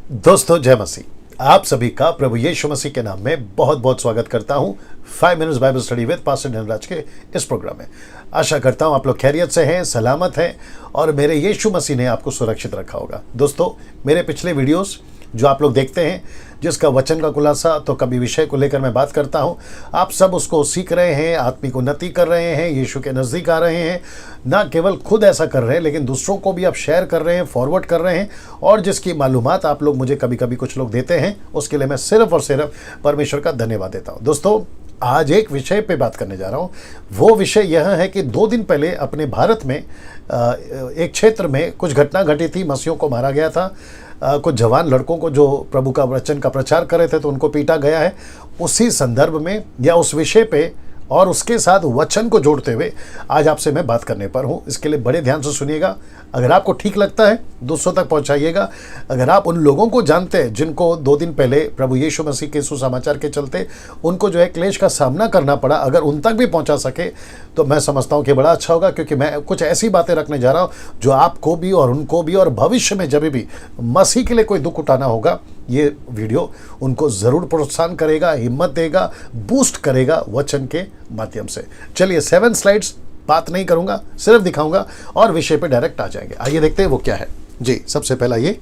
दोस्तों जय मसीह। आप सभी का प्रभु यीशु मसीह के नाम में बहुत बहुत स्वागत करता हूं 5 minutes Bible study with pastor Dhanraj के इस प्रोग्राम में। आशा करता हूं आप लोग खैरियत से हैं, सलामत हैं और मेरे यीशु मसीह ने आपको सुरक्षित रखा होगा। दोस्तों मेरे पिछले वीडियोस जो आप लोग देखते हैं, जिसका वचन का खुलासा तो कभी विषय को लेकर मैं बात करता हूं, आप सब उसको सीख रहे हैं, आत्मिक उन्नति कर रहे हैं, यीशु के नज़दीक आ रहे हैं। ना केवल खुद ऐसा कर रहे हैं लेकिन दूसरों को भी आप शेयर कर रहे हैं, फॉरवर्ड कर रहे हैं। और जिसकी मालूमात आप लोग मुझे कभी कभी कुछ लोग देते हैं, उसके लिए मैं सिर्फ और सिर्फ परमेश्वर का धन्यवाद देता हूँ। दोस्तों आज एक विषय पे बात करने जा रहा हूँ। वो विषय यह है कि 2 दिन पहले अपने भारत में एक क्षेत्र में कुछ घटना घटी थी। मसीहों को मारा गया था। कुछ जवान लड़कों को जो प्रभु का वचन का प्रचार कर रहे थे तो उनको पीटा गया है। उसी संदर्भ में या उस विषय पे और उसके साथ वचन को जोड़ते हुए आज आपसे मैं बात करने पर हूँ। इसके लिए बड़े ध्यान से सुनिएगा। अगर आपको ठीक लगता है दूसरों तक पहुँचाइएगा। अगर आप उन लोगों को जानते हैं जिनको 2 दिन पहले प्रभु यीशु मसीह के सुसमाचार के चलते उनको जो है क्लेश का सामना करना पड़ा, अगर उन तक भी पहुँचा सके तो मैं समझता हूँ कि बड़ा अच्छा होगा। क्योंकि मैं कुछ ऐसी बातें रखने जा रहा हूँ जो आपको भी और उनको भी और भविष्य में जब भी मसीह के लिए कोई दुख उठाना होगा, ये वीडियो उनको ज़रूर प्रोत्साहन करेगा, हिम्मत देगा, बूस्ट करेगा वचन के माध्यम से। चलिए 7 स्लाइड्स, बात नहीं करूंगा, सिर्फ दिखाऊंगा और विषय पे डायरेक्ट आ जाएंगे। आइए देखते हैं वो क्या है जी। सबसे पहला ये,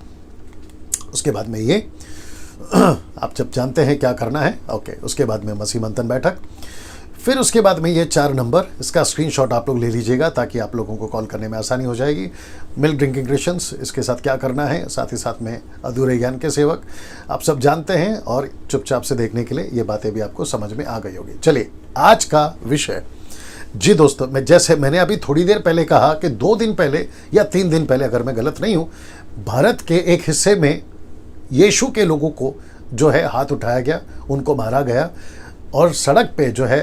उसके बाद में ये आप जब जानते हैं क्या करना है, ओके। उसके बाद में मसीह मंथन बैठक, फिर उसके बाद में ये 4 नंबर, इसका स्क्रीनशॉट आप लोग ले लीजिएगा ताकि आप लोगों को कॉल करने में आसानी हो जाएगी। मिल्क ड्रिंकिंग क्रिश्चियंस, इसके साथ क्या करना है, साथ ही साथ में अधूरे ज्ञान के सेवक, आप सब जानते हैं और चुपचाप से देखने के लिए ये बातें भी आपको समझ में आ गई होगी। चलिए आज का विषय जी। दोस्तों मैंने अभी थोड़ी देर पहले कहा कि 2 दिन पहले या 3 दिन पहले, अगर मैं गलत नहीं हूँ, भारत के एक हिस्से में यीशु के लोगों को जो है हाथ उठाया गया, उनको मारा गया और सड़क पे जो है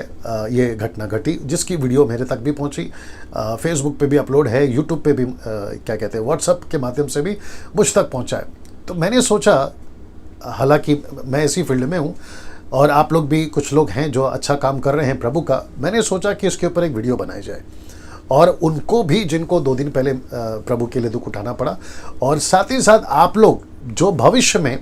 ये घटना घटी, जिसकी वीडियो मेरे तक भी पहुंची। फेसबुक पे भी अपलोड है, यूट्यूब पे भी क्या कहते हैं, व्हाट्सएप के माध्यम से भी मुझ तक पहुंचा है। तो मैंने सोचा, हालांकि मैं इसी फील्ड में हूं और आप लोग भी कुछ लोग हैं जो अच्छा काम कर रहे हैं प्रभु का, मैंने सोचा कि इसके ऊपर एक वीडियो बनाई जाए और उनको भी जिनको 2 दिन पहले प्रभु के लिए दुख उठाना पड़ा, और साथ ही साथ आप लोग जो भविष्य में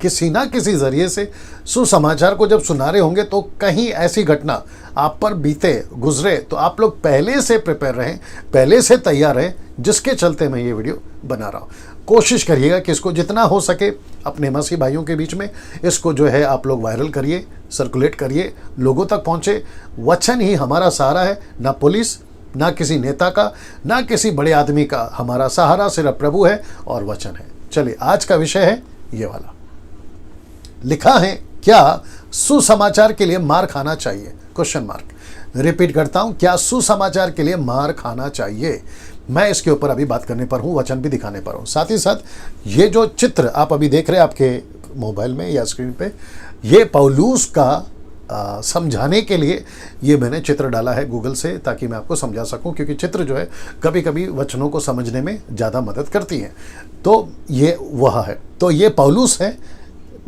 किसी ना किसी जरिए से सुसमाचार को जब सुना रहे होंगे तो कहीं ऐसी घटना आप पर बीते गुजरे तो आप लोग पहले से प्रिपेयर रहें, पहले से तैयार रहें, जिसके चलते मैं ये वीडियो बना रहा हूँ। कोशिश करिएगा कि इसको जितना हो सके अपने मसीह भाइयों के बीच में इसको जो है आप लोग वायरल करिए, सर्कुलेट करिए, लोगों तक पहुँचे। वचन ही हमारा सहारा है, ना पुलिस, ना किसी नेता का, ना किसी बड़े आदमी का। हमारा सहारा सिर्फ प्रभु है और वचन है। चलिए आज का विषय है ये वाला। लिखा है, क्या सुसमाचार के लिए मार खाना चाहिए? Question mark. रिपीट करता हूं, क्या सुसमाचार के लिए मार खाना चाहिए? मैं इसके ऊपर अभी बात करने पर हूं, वचन भी दिखाने पर हूं। साथ ही साथ ये जो चित्र आप अभी देख रहे हैं आपके मोबाइल में या स्क्रीन पे, ये पौलुस का समझाने के लिए ये मैंने चित्र डाला है गूगल से, ताकि मैं आपको समझा सकूं। क्योंकि चित्र जो है कभी कभी वचनों को समझने में ज़्यादा मदद करती है। तो ये वह है, तो ये पौलुस है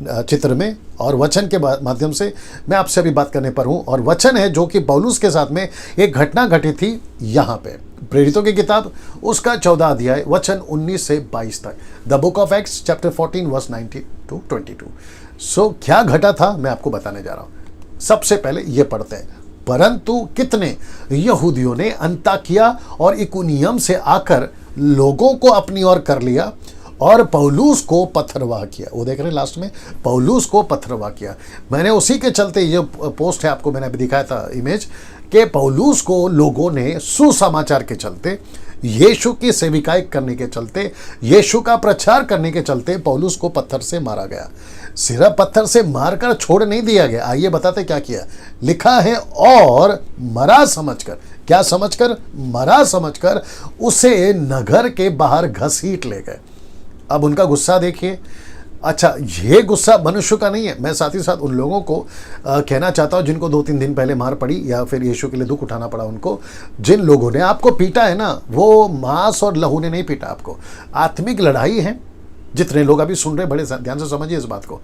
चित्र में, और वचन के माध्यम से मैं आपसे अभी बात करने पर हूं। और वचन है जो कि पौलुस के साथ में एक घटना घटी थी यहाँ पे, प्रेरितों की किताब उसका 14 अध्याय वचन 19 से 22 तक। The book of Acts chapter 14 verse 19 to 22। So क्या घटा था मैं आपको बताने जा रहा हूं। सबसे पहले ये पढ़ते हैं, परंतु कितने यहूदियों ने अंताकिया और इकुनियम से आकर लोगों को अपनी ओर कर लिया और पौलुस को पत्थरवाह किया। वो देख रहे हैं लास्ट में, पौलुस को पत्थरवाह किया। मैंने उसी के चलते ये पोस्ट है, आपको मैंने अभी दिखाया था इमेज, कि पौलुस को लोगों ने सुसमाचार के चलते, यीशु की सेविकाई करने के चलते, यीशु का प्रचार करने के चलते पौलुस को पत्थर से मारा गया। सिर्फ पत्थर से मारकर छोड़ नहीं दिया गया। आइए बताते क्या किया। लिखा है, और मरा समझकर, क्या समझकर? मरा समझकर उसे नगर के बाहर घसीट ले गए। अब उनका गुस्सा देखिए। अच्छा, ये गुस्सा मनुष्य का नहीं है। मैं साथ ही साथ उन लोगों को कहना चाहता हूँ जिनको 2-3 दिन पहले मार पड़ी या फिर यीशु के लिए दुख उठाना पड़ा उनको, जिन लोगों ने आपको पीटा है ना, वो मांस और लहू ने नहीं पीटा आपको। आत्मिक लड़ाई है, जितने लोग अभी सुन रहे बड़े ध्यान से समझिए इस बात को।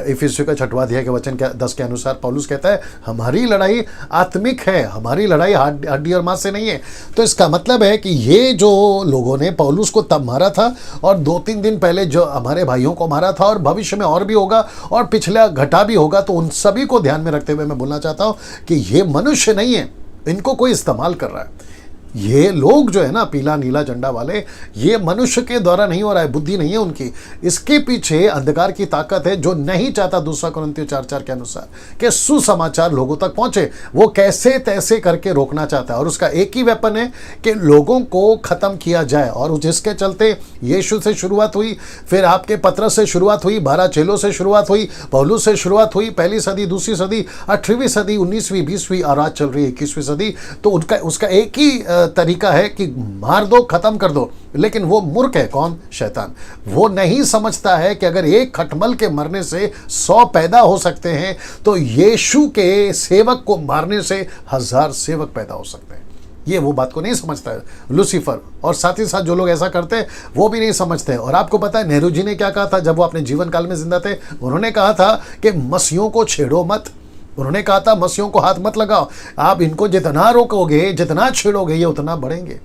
इफिसियों का 6वां अध्याय के वचन 10 के अनुसार पौलुस कहता है हमारी लड़ाई आत्मिक है, हमारी लड़ाई हड्डी और मांस से नहीं है। तो इसका मतलब है कि ये जो लोगों ने पौलुस को तब मारा था और 2-3 दिन पहले जो हमारे भाइयों को मारा था और भविष्य में और भी होगा और पिछला घटा भी होगा, तो उन सभी को ध्यान में रखते हुए मैं बोलना चाहता हूँ कि ये मनुष्य नहीं है, इनको कोई इस्तेमाल कर रहा है। ये लोग जो है ना पीला नीला झंडा वाले, ये मनुष्य के द्वारा नहीं हो रहा है, बुद्धि नहीं है उनकी, इसके पीछे अंधकार की ताकत है जो नहीं चाहता 2 कुरिन्थियों 4:4 के अनुसार कि सुसमाचार लोगों तक पहुंचे। वो कैसे तैसे करके रोकना चाहता है और उसका एक ही वेपन है कि लोगों को खत्म किया जाए। और जिसके चलते यीशु से शुरुआत हुई, फिर आपके पत्रस से शुरुआत हुई, 12 चेलों से शुरुआत हुई, पौलुस से शुरुआत हुई, पहली सदी, दूसरी सदी, 8वीं सदी, 19वीं, 20वीं और आज चल रही 21वीं सदी। तो उसका एक ही तरीका है कि मार दो, खत्म कर दो। लेकिन वो मूर्ख है, कौन? शैतान। वो नहीं समझता है कि अगर एक खटमल के मरने से 100 पैदा हो सकते हैं, तो यीशु के सेवक को मारने से 1000 सेवक पैदा हो सकते हैं। ये वो बात को नहीं समझता है लूसीफर, और साथ ही साथ जो लोग ऐसा करते हैं वो भी नहीं समझते हैं। और आपको पता है नेहरू जी ने क्या कहा था जब वो अपने जीवन काल में जिंदा थे? उन्होंने कहा था कि मसीहों को छेड़ो मत। उन्होंने कहा था मसीहों को हाथ मत लगाओ, आप इनको जितना रोकोगे, जितना छेड़ोगे, ये उतना बढ़ेंगे।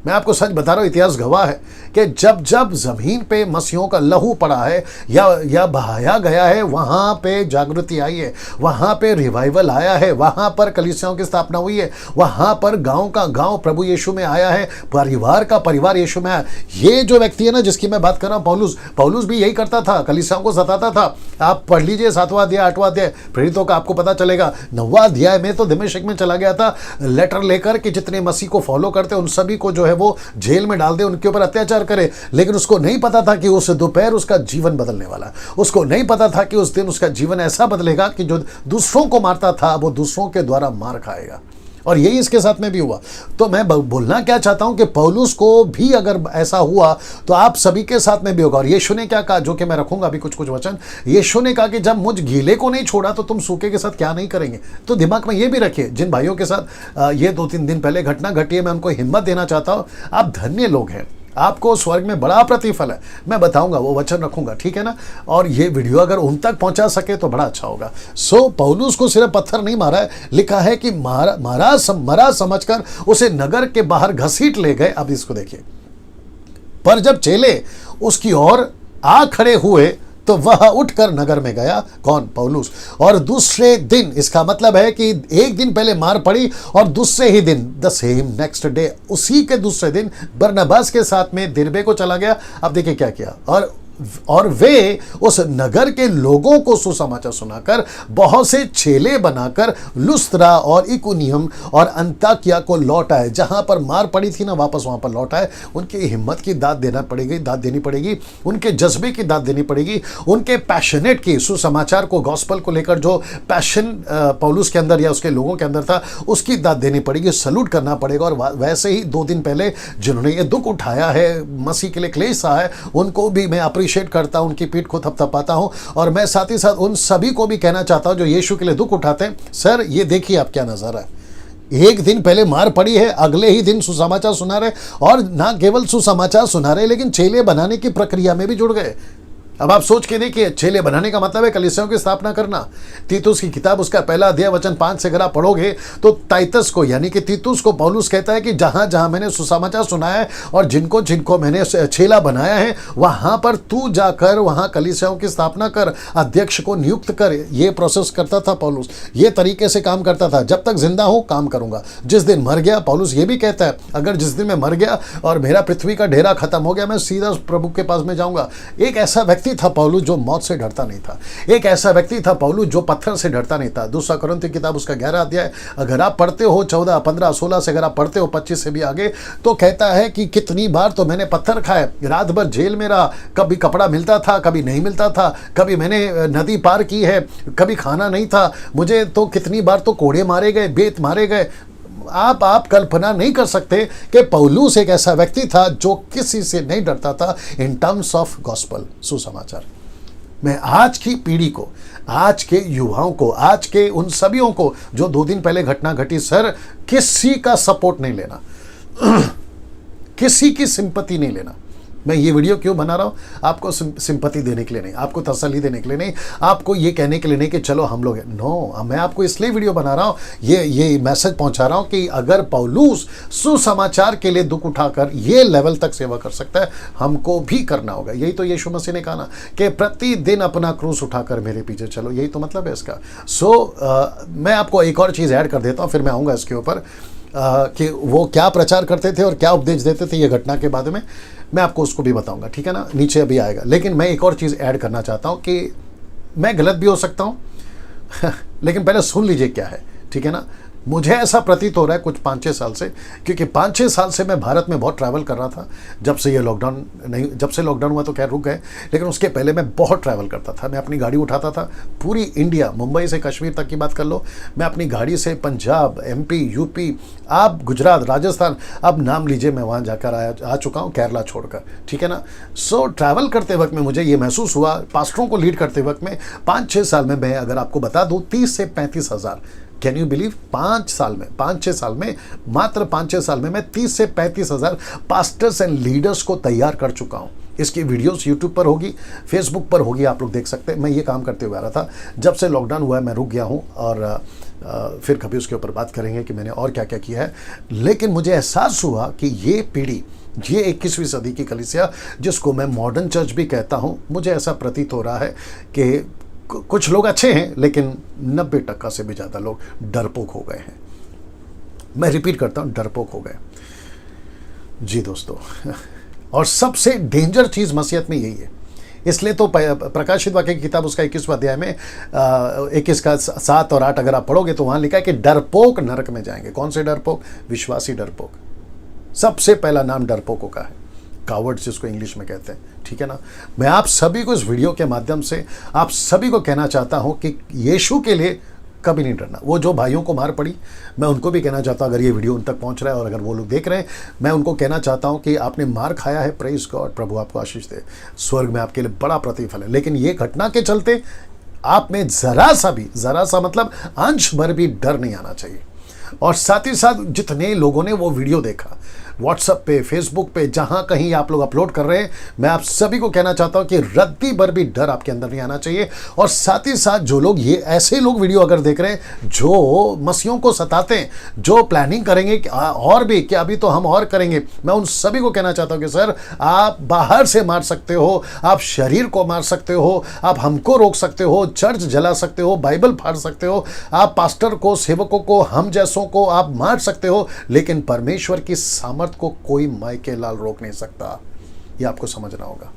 मैं आपको सच बता रहा हूँ, इतिहास गवाह है कि जब जब जमीन पे मसीहों का लहू पड़ा है या बहाया गया है, वहाँ पे जागृति आई है, वहाँ पे रिवाइवल आया है, वहाँ पर कलीसियाओं की स्थापना हुई है, वहाँ पर गांव का गांव प्रभु यीशु में आया है, परिवार का परिवार यीशु में आया। ये जो व्यक्ति है ना जिसकी मैं बात कर रहा हूँ, पौलुस भी यही करता था, कलीसियाओं को सताता था। आप पढ़ लीजिए 7वां अध्याय, 8वां अध्याय प्रेरितों का, आपको पता चलेगा। 9वां अध्याय में तो दमिश्क में चला गया था लेटर लेकर कि जितने मसीह को फॉलो करते उन सभी को जो है वो जेल में डाल दे, उनके ऊपर अत्याचार करे। लेकिन उसको नहीं पता था कि उस दोपहर उसका जीवन बदलने वाला, उसको नहीं पता था कि उस दिन उसका जीवन ऐसा बदलेगा कि जो दूसरों को मारता था वो दूसरों के द्वारा मार खाएगा। और यही इसके साथ में भी हुआ। तो मैं बोलना क्या चाहता हूं कि पौलुस को भी अगर ऐसा हुआ तो आप सभी के साथ में भी होगा। और यीशु ने क्या कहा, जो कि मैं रखूंगा अभी कुछ वचन, यीशु ने कहा कि जब मुझ गीले को नहीं छोड़ा तो तुम सूखे के साथ क्या नहीं करेंगे। तो दिमाग में ये भी रखिए, जिन भाइयों के साथ ये 2-3 दिन पहले घटना घटी है, मैं उनको हिम्मत देना चाहता हूं, आप धन्य लोग हैं, आपको स्वर्ग में बड़ा प्रतिफल है। मैं बताऊंगा, वो वचन रखूंगा, ठीक है ना। और ये वीडियो अगर उन तक पहुंचा सके तो बड़ा अच्छा होगा। पौलुस को सिर्फ पत्थर नहीं मारा है, लिखा है कि मरा समझकर उसे नगर के बाहर घसीट ले गए। अब इसको देखिए, पर जब चेले उसकी ओर आ खड़े हुए तो वह उठकर नगर में गया। कौन? पौलुस। और दूसरे दिन, इसका मतलब है कि एक दिन पहले मार पड़ी और दूसरे ही दिन, द सेम नेक्स्ट डे, उसी के दूसरे दिन बरनबास के साथ में दिरबे को चला गया। अब देखिए क्या किया, और वे उस नगर के लोगों को सुसमाचार सुनाकर बहुत से चेले बनाकर लुस्त्रा और इकुनियम और अंताकिया को लौट आए। जहां पर मार पड़ी थी ना, वापस वहां पर लौट आए। उनकी हिम्मत की दाद देनी पड़ेगी, उनके जज्बे की दाद देनी पड़ेगी, उनके पैशनेट की, सुसमाचार को, गॉस्पल को लेकर जो पैशन पौलुस के अंदर या उसके लोगों के अंदर था, उसकी दाद देनी पड़ेगी, सलूट करना पड़ेगा। और वैसे ही 2 दिन पहले जिन्होंने ये दुख उठाया है, मसीह के लिए क्लेश सहा है, उनको भी मैं अप्रिशिएट करता हूं, उनकी पीठ को थपथपाता हूं। और मैं साथ ही साथ उन सभी को भी कहना चाहता हूं जो यीशु के लिए दुख उठाते हैं, सर ये देखिए आप क्या नजारा है। एक दिन पहले मार पड़ी है, अगले ही दिन सुसमाचार सुना रहे, और ना केवल सुसमाचार सुना रहे लेकिन चेले बनाने की प्रक्रिया में भी जुड़ गए। अब आप सोच के देखिए, चेले बनाने का मतलब है कलीसियाओं की स्थापना करना। तीतुस की किताब उसका पहला अध्याय वचन 5 से अगर आप पढ़ोगे तो टाइटस को, यानी कि तीतुस को पौलुस कहता है कि जहां जहां मैंने सुसमाचार सुनाया है और जिनको जिनको मैंने चेला बनाया है, वहां पर तू जाकर वहां कलीसियाओं की स्थापना कर, अध्यक्ष को नियुक्त कर। ये प्रोसेस करता था पौलुस, ये तरीके से काम करता था। जब तक जिंदा हूं काम करूंगा, जिस दिन मर गया, पौलुस ये भी कहता है, अगर जिस दिन मैं मर गया और मेरा पृथ्वी का डेरा खत्म हो गया, मैं सीधा प्रभु के पास में जाऊंगा। एक ऐसा व्यक्ति था पौलुस जो मौत से डरता नहीं था। एक ऐसा व्यक्ति था पौलुस जो पत्थर से डरता नहीं था। 2 कुरिन्थियों की किताब उसका 11 अध्याय अगर आप पढ़ते हो, 14, 15, 16 से अगर आप पढ़ते हो, 25 से भी आगे, तो कहता है कि कितनी बार तो मैंने पत्थर खाए, रात भर जेल में रहा, कभी कपड़ा मिलता था, कभी नहीं मिलता था, कभी मैंने नदी पार की है, कभी खाना नहीं था, मुझे तो कितनी बार तो कोड़े मारे गए, बेत मारे गए। आप कल्पना नहीं कर सकते कि पौलुस एक ऐसा व्यक्ति था जो किसी से नहीं डरता था इन टर्म्स ऑफ गॉस्पल, सुसमाचार। मैं आज की पीढ़ी को, आज के युवाओं को, आज के उन सभीयों को जो 2 दिन पहले घटना घटी, सर किसी का सपोर्ट नहीं लेना, किसी की सिंपैथी नहीं लेना। मैं ये वीडियो क्यों बना रहा हूँ? आपको सिंपैथी देने के लिए नहीं, आपको तसल्ली देने के लिए नहीं, आपको ये कहने के लिए नहीं कि चलो हम लोग हैं। नो, मैं आपको इसलिए वीडियो बना रहा हूँ, ये मैसेज पहुंचा रहा हूँ कि अगर पौलुस सुसमाचार के लिए दुख उठाकर ये लेवल तक सेवा कर सकता है, हमको भी करना होगा। यही तो यीशु मसीह ने कहा ना कि प्रतिदिन अपना क्रूस उठाकर मेरे पीछे चलो, यही तो मतलब है इसका। मैं आपको एक और चीज़ ऐड कर देता हूँ, फिर मैं आऊँगा इसके ऊपर कि वो क्या प्रचार करते थे और क्या उपदेश देते थे ये घटना के बाद में, मैं आपको उसको भी बताऊंगा, ठीक है ना, नीचे अभी आएगा। लेकिन मैं एक और चीज़ ऐड करना चाहता हूँ कि मैं गलत भी हो सकता हूँ लेकिन पहले सुन लीजिए क्या है, ठीक है ना। मुझे ऐसा प्रतीत हो रहा है कुछ 5-6 साल से, क्योंकि 5-6 साल से मैं भारत में बहुत ट्रैवल कर रहा था। जब से ये लॉकडाउन नहीं, जब से लॉकडाउन हुआ तो खैर रुक गए, लेकिन उसके पहले मैं बहुत ट्रैवल करता था। मैं अपनी गाड़ी उठाता था, पूरी इंडिया, मुंबई से कश्मीर तक की बात कर लो, मैं अपनी गाड़ी से पंजाब, MP, UP, आप गुजरात, राजस्थान, अब नाम लीजिए, मैं वहाँ जाकर आ चुका हूँ, केरला छोड़कर, ठीक है ना। सो ट्रैवल करते वक्त में मुझे ये महसूस हुआ, पास्टरों को लीड करते वक्त में 5-6 साल में, मैं अगर आपको बता दूँ 30 से 35 हज़ार, कैन यू बिलीव, 5-6 साल में, मात्र 5-6 साल में मैं 30 से 35 हज़ार पास्टर्स एंड लीडर्स को तैयार कर चुका हूँ। इसकी वीडियोस यूट्यूब पर होगी, फेसबुक पर होगी, आप लोग देख सकते हैं। मैं ये काम करते हुए आ रहा था, जब से लॉकडाउन हुआ है मैं रुक गया हूँ, और फिर कभी उसके ऊपर बात करेंगे कि मैंने और क्या क्या किया है। लेकिन मुझे एहसास हुआ कि ये पीढ़ी, ये 21वीं सदी की कलीसिया, जिसको मैं मॉडर्न चर्च भी कहता हूँ, मुझे ऐसा प्रतीत हो रहा है कि कुछ लोग अच्छे हैं, लेकिन 90% से भी ज़्यादा लोग डरपोक हो गए हैं। मैं रिपीट करता हूँ, डरपोक हो गए जी दोस्तों और सबसे डेंजर चीज़ मसीहत में यही है। इसलिए तो प्रकाशित वाक्य की किताब उसका 21वां अध्याय में 21 का 7 और 8 अगर आप पढ़ोगे तो वहाँ लिखा है कि डरपोक नरक में जाएंगे। कौन से डरपोक? विश्वासी डरपोक। सबसे पहला नाम डरपोकों का है, कावर्ड्स जिसको इंग्लिश में कहते हैं, ठीक है ना। मैं आप सभी को इस वीडियो के माध्यम से आप सभी को कहना चाहता हूं कि यीशु के लिए कभी नहीं डरना। वो जो भाइयों को मार पड़ी, मैं उनको भी कहना चाहता हूं, अगर ये वीडियो उन तक पहुंच रहा है और अगर वो लोग देख रहे हैं, मैं उनको कहना चाहता हूं कि आपने मार खाया है, प्रेज गॉड, प्रभु आपको आशीष दे, स्वर्ग में आपके लिए बड़ा प्रतिफल है। लेकिन ये घटना के चलते आप में जरा सा मतलब अंश भर भी डर नहीं आना चाहिए। और साथ ही साथ जितने लोगों ने वो वीडियो देखा, व्हाट्सएप पे, फेसबुक पे, जहां कहीं आप लोग अपलोड कर रहे हैं, मैं आप सभी को कहना चाहता हूं कि रत्ती भर भी डर आपके अंदर नहीं आना चाहिए। और साथ ही साथ जो लोग, ये ऐसे लोग वीडियो अगर देख रहे हैं जो मसीहों को सताते हैं, जो प्लानिंग करेंगे कि और भी क्या, अभी तो हम और करेंगे, मैं उन सभी को कहना चाहता हूं कि सर, आप बाहर से मार सकते हो, आप शरीर को मार सकते हो, आप हमको रोक सकते हो, चर्च जला सकते हो, बाइबल फाड़ सकते हो, आप पास्टर को, सेवकों को, हम जैसों को आप मार सकते हो, लेकिन परमेश्वर की सामर्थ को कोई माइके लाल रोक नहीं सकता। ये आपको समझना होगा।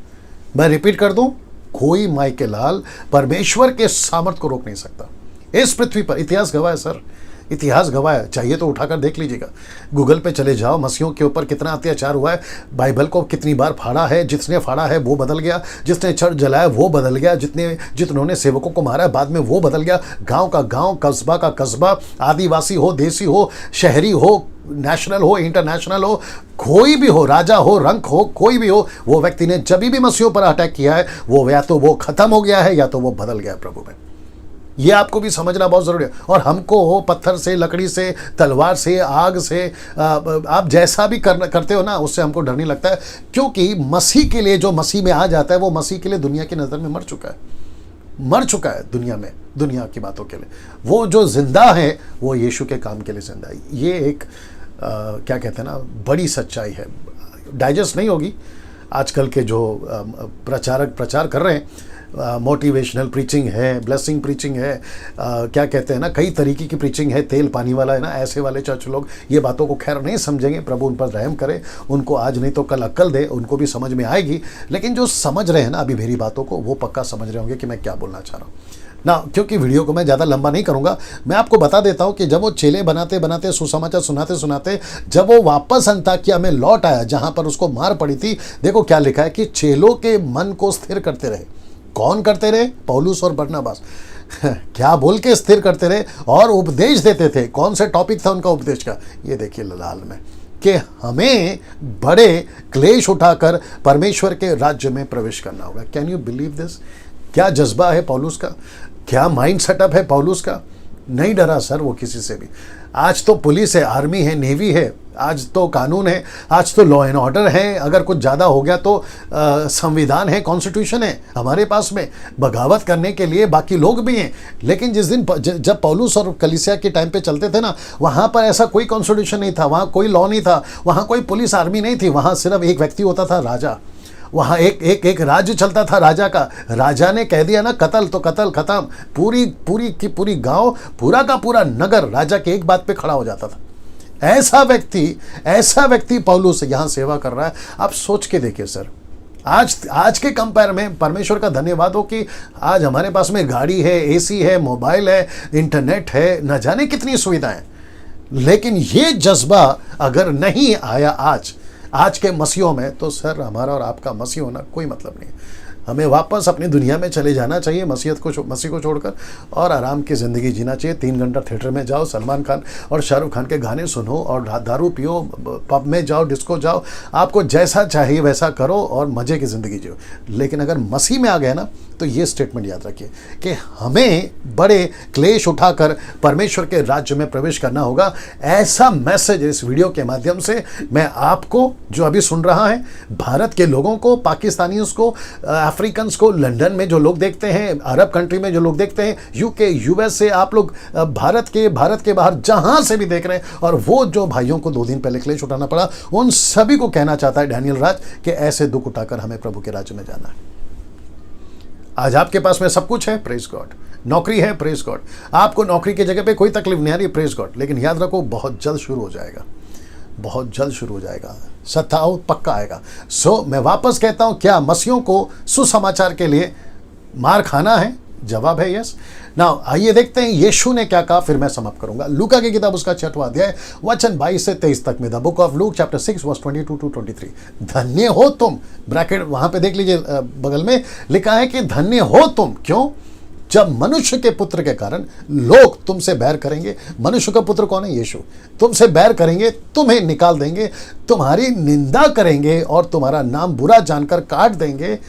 मैं रिपीट कर दूं, कोई माइके लाल परमेश्वर के सामर्थ को रोक नहीं सकता। इस पृथ्वी पर इतिहास गवाह है सर, इतिहास गवाह है, चाहिए तो उठाकर देख लीजिएगा, गूगल पे चले जाओ, मसीहों के ऊपर कितना अत्याचार हुआ है, बाइबल को कितनी बार फाड़ा है, जिसने फाड़ा है वो बदल गया, जिसने चर्च जलाया वो बदल गया, जिन्होंने सेवकों को मारा है बाद में वो बदल गया, गांव का गांव, कस्बा का कस्बा, आदिवासी हो, देसी हो, शहरी हो, नेशनल हो, इंटरनेशनल हो, कोई भी हो, राजा हो, रंक हो, कोई भी हो, वो व्यक्ति ने जब भी मसीहों पर अटैक किया है, वो या तो वो खत्म हो गया है या तो वो बदल गया है प्रभु में। ये आपको भी समझना बहुत जरूरी है। और हमको पत्थर से, लकड़ी से, तलवार से, आग से, आप जैसा भी करते हो ना, उससे हमको डर नहीं लगता है, क्योंकि मसीह के लिए, जो मसीह में आ जाता है, वो मसीह के लिए दुनिया की नज़र में मर चुका है दुनिया में, दुनिया की बातों के लिए। वो जो जिंदा है वो यीशु के काम के लिए जिंदा है। ये एक क्या कहते हैं ना, बड़ी सच्चाई है, डाइजेस्ट नहीं होगी। आजकल के जो प्रचारक प्रचार कर रहे हैं, मोटिवेशनल प्रीचिंग है, ब्लेसिंग प्रीचिंग है, क्या कहते हैं ना, कई तरीके की प्रीचिंग है, तेल पानी वाला है ना, ऐसे वाले चर्च लोग ये बातों को खैर नहीं समझेंगे। प्रभु उन पर रहम करे, उनको आज नहीं तो कल अक्ल दे, उनको भी समझ में आएगी। लेकिन जो समझ रहे हैं ना अभी मेरी बातों को, वो पक्का समझ रहे होंगे कि मैं क्या बोलना चाह रहा हूँ ना। क्योंकि वीडियो को मैं ज़्यादा लंबा नहीं करूँगा, मैं आपको बता देता हूँ कि जब वो चेले बनाते बनाते, सुसमाचार सुनाते सुनाते, जब वो वापस अंताकिया में लौट आया, जहाँ पर उसको मार पड़ी थी, देखो क्या लिखा है कि चेलों के मन को स्थिर करते रहे। कौन करते रहे? पौलुस और बरनबास क्या बोल के स्थिर करते रहे और उपदेश देते थे। कौन सा टॉपिक था उनका उपदेश का? ये देखिए लाल में, कि हमें बड़े क्लेश उठाकर परमेश्वर के राज्य में प्रवेश करना होगा। Can you believe this? क्या जज्बा है पौलुस का, क्या माइंड सेटअप है पौलुस का। नहीं डरा सर वो किसी से भी। आज तो पुलिस है, आर्मी है, नेवी है, आज तो कानून है, आज तो लॉ एंड ऑर्डर है। अगर कुछ ज़्यादा हो गया तो संविधान है, कॉन्स्टिट्यूशन है हमारे पास में, बगावत करने के लिए बाकी लोग भी हैं। लेकिन जिस दिन जब पौलुस और कलीसिया के टाइम पे चलते थे ना, वहाँ पर ऐसा कोई कॉन्स्टिट्यूशन नहीं था, वहाँ कोई लॉ नहीं था, वहाँ कोई पुलिस आर्मी नहीं थी, वहाँ सिर्फ एक व्यक्ति होता था, राजा। वहाँ एक राज्य चलता था राजा का। राजा ने कह दिया ना कत्ल तो कत्ल, खत्म। पूरी पूरी की पूरी गांव, पूरा का पूरा नगर राजा के एक बात पे खड़ा हो जाता था। ऐसा व्यक्ति पौलुस यहाँ सेवा कर रहा है। आप सोच के देखिए सर, आज के कंपेयर में परमेश्वर का धन्यवाद हो कि आज हमारे पास में गाड़ी है, एसी है, मोबाइल है, इंटरनेट है, न जाने कितनी सुविधाएं। लेकिन ये जज्बा अगर नहीं आया आज के मसीहों में, तो सर हमारा और आपका मसीह होना कोई मतलब नहीं है। हमें वापस अपनी दुनिया में चले जाना चाहिए, मसीह को छोड़कर, और आराम की ज़िंदगी जीना चाहिए। 3 घंटा थिएटर में जाओ, सलमान खान और शाहरुख खान के गाने सुनो, और दारू पियो, पब में जाओ, डिस्को जाओ, आपको जैसा चाहिए वैसा करो और मज़े की ज़िंदगी जियो। लेकिन अगर मसीह में आ गए ना, तो ये स्टेटमेंट याद रखिए कि हमें बड़े क्लेश उठाकर परमेश्वर के राज्य में प्रवेश करना होगा। ऐसा मैसेज इस वीडियो के माध्यम से मैं आपको, जो अभी सुन रहा है, भारत के लोगों को, पाकिस्तानियों को, अफ्रीकन्स को, लंदन में जो लोग देखते हैं, अरब कंट्री में जो लोग देखते हैं, यूके, यूएस से आप लोग, भारत के बाहर जहां से भी देख रहे हैं, और वो जो भाइयों को 2 दिन पहले क्लेश उठाना पड़ा, उन सभी को कहना चाहता है डैनियल राज कि ऐसे दुख उठाकर हमें प्रभु के राज्य में जाना है। आज आपके पास में सब कुछ है, प्रेज गॉड। नौकरी है, प्रेज गॉड। आपको नौकरी की जगह पे कोई तकलीफ नहीं आ रही, प्रेज गॉड। लेकिन याद रखो, बहुत जल्द शुरू हो जाएगा, बहुत जल्द शुरू हो जाएगा। सत्ताओ पक्का आएगा। मैं वापस कहता हूं, क्या मसीहों को सुसमाचार के लिए मार खाना है? जवाब है यस। नाउ आइए देखते हैं यीशु ने क्या कहा, फिर मैं समाप्त करूंगा। लूका की किताब उसका 6वां अध्याय वचन 22 से 23 तक में, the book of Luke chapter 6 verse 22 to 23। धन्य हो तुम, ब्रैकेट वहां पे देख लीजिए, बगल में लिखा है कि धन्य हो तुम। क्यों? जब मनुष्य के पुत्र के कारण लोग तुमसे बैर करेंगे। मनुष्य का पुत्र कौन है? यीशु। तुमसे बैर करेंगे, तुम्हें निकाल देंगे, तुम्हारी निंदा करेंगे और तुम्हारा नाम बुरा जानकर काट देंगे।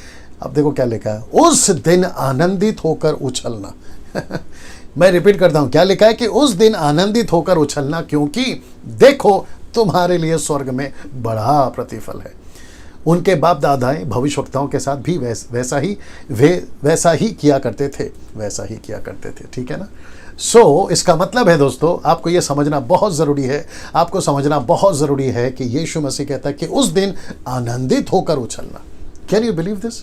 अब देखो क्या लिखा है, उस दिन आनंदित होकर उछलना। मैं रिपीट करता हूं, क्या लिखा है कि उस दिन आनंदित होकर उछलना, क्योंकि देखो तुम्हारे लिए स्वर्ग में बड़ा प्रतिफल है। उनके बाप दादाएं भविष्यवक्ताओं के साथ भी वैसा ही किया करते थे। ठीक है ना? इसका मतलब है दोस्तों, आपको ये समझना बहुत ज़रूरी है, आपको समझना बहुत ज़रूरी है कि यीशु मसीह कहता है कि उस दिन आनंदित होकर उछलना। Can you believe this?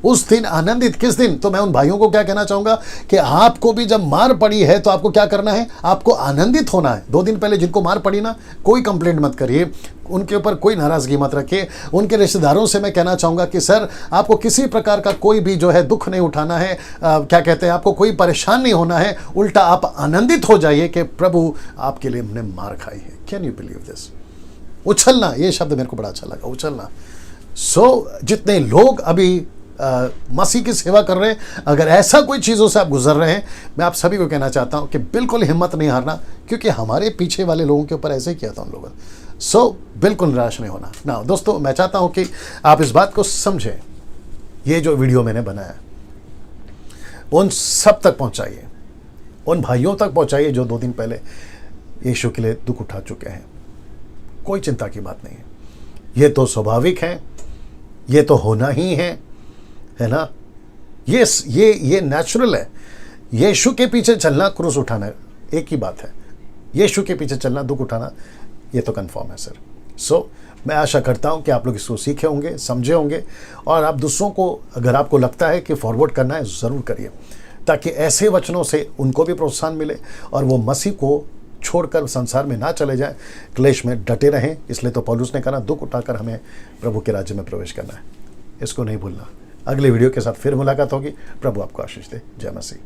उस दिन आनंदित। किस दिन? तो मैं उन भाइयों को क्या कहना चाहूंगा कि आपको भी जब मार पड़ी है तो आपको क्या करना है? आपको आनंदित होना है। 2 दिन पहले जिनको मार पड़ी ना, कोई कंप्लेंट मत करिए, उनके ऊपर कोई नाराजगी मत रखिए। उनके रिश्तेदारों से मैं कहना चाहूंगा कि सर, आपको किसी प्रकार का कोई भी जो है दुख नहीं उठाना है, क्या कहते हैं, आपको कोई परेशान नहीं होना है। उल्टा आप आनंदित हो जाइए कि प्रभु आपके लिए हमने मार खाई है। Can you believe this? उछलना, ये शब्द मेरे को बड़ा अच्छा लगा, उछलना। जितने लोग अभी मसीह की सेवा कर रहे हैं, अगर ऐसा कोई चीज़ों से आप गुजर रहे हैं, मैं आप सभी को कहना चाहता हूं कि बिल्कुल हिम्मत नहीं हारना, क्योंकि हमारे पीछे वाले लोगों के ऊपर ऐसे ही किया था उन लोगों ने। बिल्कुल निराश नहीं होना ना। दोस्तों, मैं चाहता हूं कि आप इस बात को समझें। ये जो वीडियो मैंने बनाया उन सब तक पहुंचाइए, उन भाइयों तक पहुंचाइए जो 2 दिन पहले यीशु के लिए दुख उठा चुके हैं। कोई चिंता की बात नहीं है, ये तो स्वाभाविक है, ये तो होना ही है ना? ये नेचुरल है। यीशु के पीछे चलना, क्रूस उठाना, एक ही बात है। यीशु के पीछे चलना, दुख उठाना, ये तो कंफर्म है सर। मैं आशा करता हूं कि आप लोग इसको सीखे होंगे, समझे होंगे, और आप दूसरों को, अगर आपको लगता है कि फॉरवर्ड करना है, ज़रूर करिए, ताकि ऐसे वचनों से उनको भी प्रोत्साहन मिले और वो मसीह को छोड़कर संसार में ना चले जाए, क्लेश में डटे रहें। इसलिए तो पौलुस ने कहा, दुख उठाकर हमें प्रभु के राज्य में प्रवेश करना है। इसको नहीं भूलना। अगले वीडियो के साथ फिर मुलाकात होगी। प्रभु आपको आशीष दे। जय मसीह।